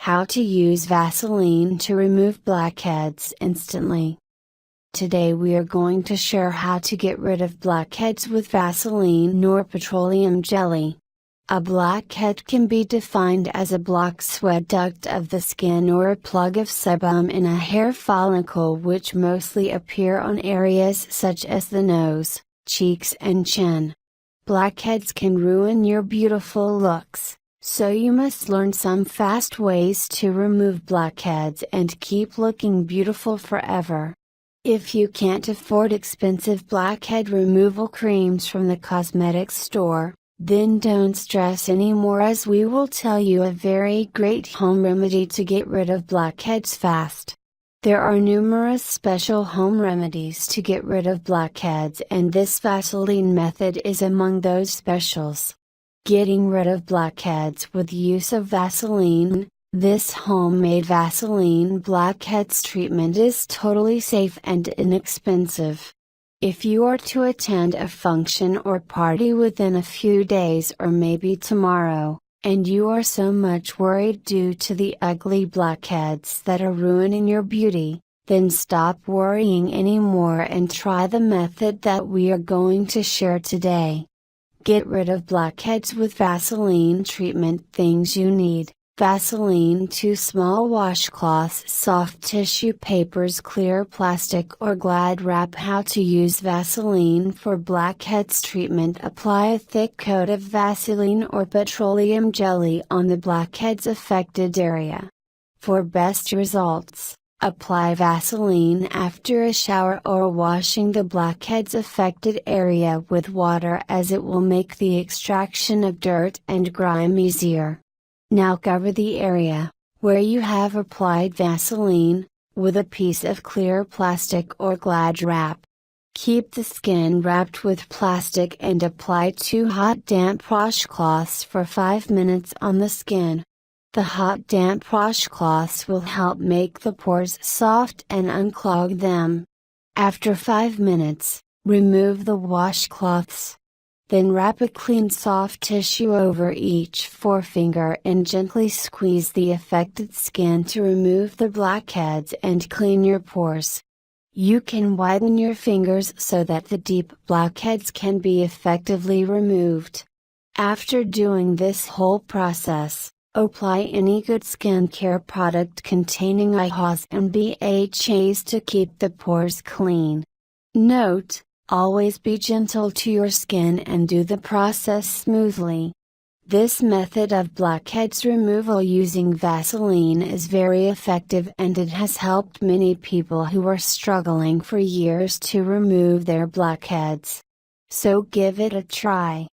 How to use Vaseline to remove blackheads instantly. Today we are going to share how to get rid of blackheads with Vaseline or petroleum jelly. A blackhead can be defined as a blocked sweat duct of the skin or a plug of sebum in a hair follicle which mostly appear on areas such as the nose, cheeks and chin. Blackheads can ruin your beautiful looks, so you must learn some fast ways to remove blackheads and keep looking beautiful forever. If you can't afford expensive blackhead removal creams from the cosmetic store, then don't stress anymore, as we will tell you a very great home remedy to get rid of blackheads fast. There are numerous special home remedies to get rid of blackheads, and this Vaseline method is among those specials. Getting rid of blackheads with use of Vaseline. This homemade Vaseline blackheads treatment is totally safe and inexpensive. If you are to attend a function or party within a few days or maybe tomorrow, and you are so much worried due to the ugly blackheads that are ruining your beauty, then stop worrying anymore and try the method that we are going to share today. Get rid of blackheads with Vaseline treatment. Things you need: Vaseline, 2 small washcloths, soft tissue papers, clear plastic or Glad wrap. How to use Vaseline for blackheads treatment: apply a thick coat of Vaseline or petroleum jelly on the blackheads affected area. For best results, apply Vaseline after a shower or washing the blackheads affected area with water, as it will make the extraction of dirt and grime easier. Now cover the area, where you have applied Vaseline, with a piece of clear plastic or Glad wrap. Keep the skin wrapped with plastic and apply 2 hot damp washcloths for 5 minutes on the skin. The hot damp washcloths will help make the pores soft and unclog them. After 5 minutes, remove the washcloths. Then wrap a clean soft tissue over each forefinger and gently squeeze the affected skin to remove the blackheads and clean your pores. You can widen your fingers so that the deep blackheads can be effectively removed. After doing this whole process, apply any good skincare product containing AHAs and BHAs to keep the pores clean. Note: always be gentle to your skin and do the process smoothly. This method of blackheads removal using Vaseline is very effective, and it has helped many people who are struggling for years to remove their blackheads. So give it a try.